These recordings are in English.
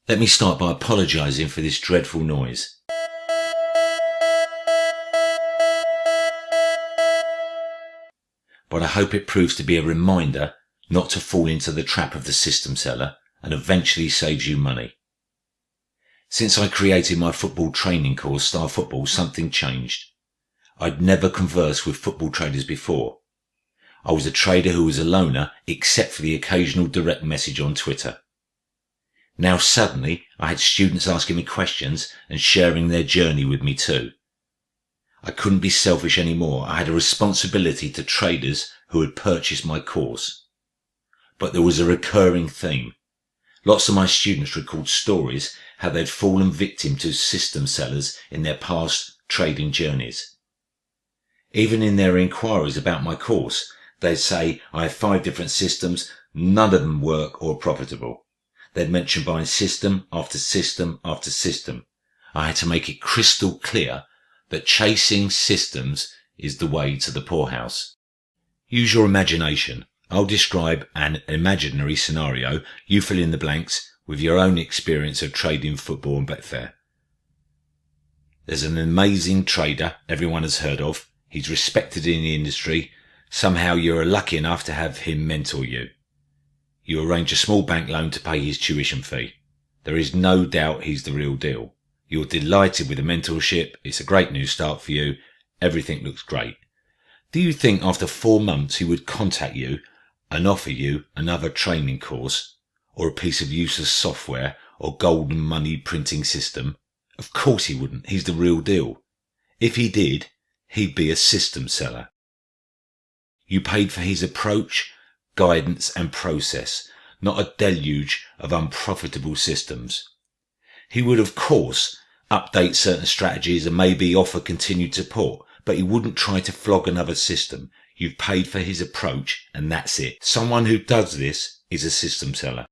Let me start by apologising for this dreadful noise. But I hope it proves to be a reminder not to fall into the trap of the system seller and eventually saves you money. Since I created my football training course, Star Football, something changed. I'd never conversed with football traders before. I was a trader who was a loner except for the occasional direct message on Twitter. Now suddenly I had students asking me questions and sharing their journey with me too. I couldn't be selfish anymore. I had a responsibility to traders who had purchased my course. But there was a recurring theme. Lots of my students recalled stories how they'd fallen victim to system sellers in their past trading journeys. Even in their inquiries about my course, they'd say, I have 5 different systems, none of them work or profitable. They'd mention buying system after system after system. I had to make it crystal clear that chasing systems is the way to the poorhouse. Use your imagination. I'll describe an imaginary scenario. You fill in the blanks with your own experience of trading football and Betfair. There's an amazing trader everyone has heard of. He's respected in the industry. Somehow you're lucky enough to have him mentor you. You arrange a small bank loan to pay his tuition fee. There is no doubt he's the real deal. You're delighted with the mentorship. It's a great new start for you. Everything looks great. Do you think after 4 months he would contact you and offer you another training course or a piece of useless software or golden money printing system? Of course he wouldn't. He's the real deal. If he did, he'd be a system seller. You paid for his approach, guidance and process, not a deluge of unprofitable systems. He would, of course, update certain strategies and maybe offer continued support, but he wouldn't try to flog another system. You've paid for his approach and that's it. Someone who does this is a system seller.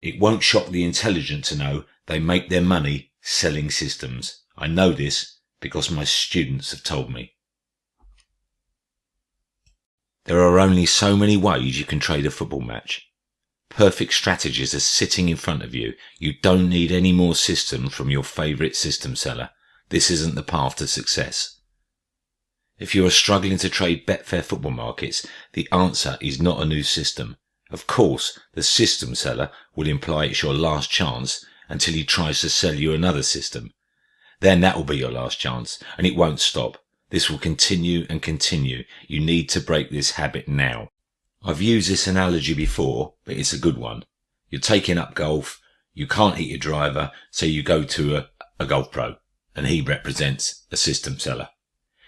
It won't shock the intelligent to know they make their money selling systems. I know this because my students have told me. There are only so many ways you can trade a football match. Perfect strategies are sitting in front of you. You don't need any more systems from your favourite system seller. This isn't the path to success. If you are struggling to trade Betfair football markets, the answer is not a new system. Of course, the system seller will imply it's your last chance until he tries to sell you another system. Then that will be your last chance, and it won't stop. This will continue and continue. You need to break this habit now. I've used this analogy before, but it's a good one. You're taking up golf, you can't hit your driver, so you go to a golf pro, and he represents a system seller.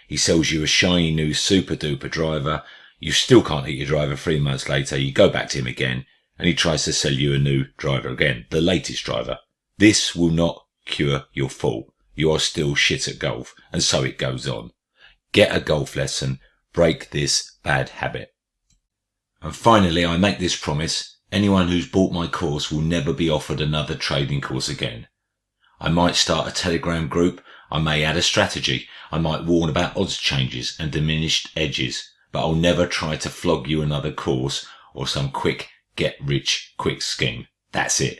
He sells you a shiny new super duper driver, you still can't hit your driver 3 months later, you go back to him again, and he tries to sell you a new driver again, the latest driver. This will not cure your fall. You are still shit at golf, and so it goes on. Get a golf lesson, break this bad habit. And finally, I make this promise, anyone who's bought my course will never be offered another trading course again. I might start a Telegram group, I may add a strategy, I might warn about odds changes and diminished edges, but I'll never try to flog you another course or some quick get-rich-quick scheme. That's it.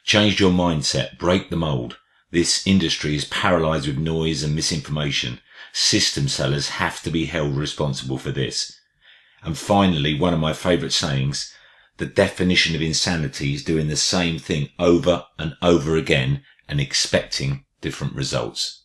Change your mindset, break the mould. This industry is paralysed with noise and misinformation. System sellers have to be held responsible for this. And finally, one of my favourite sayings, the definition of insanity is doing the same thing over and over again and expecting different results.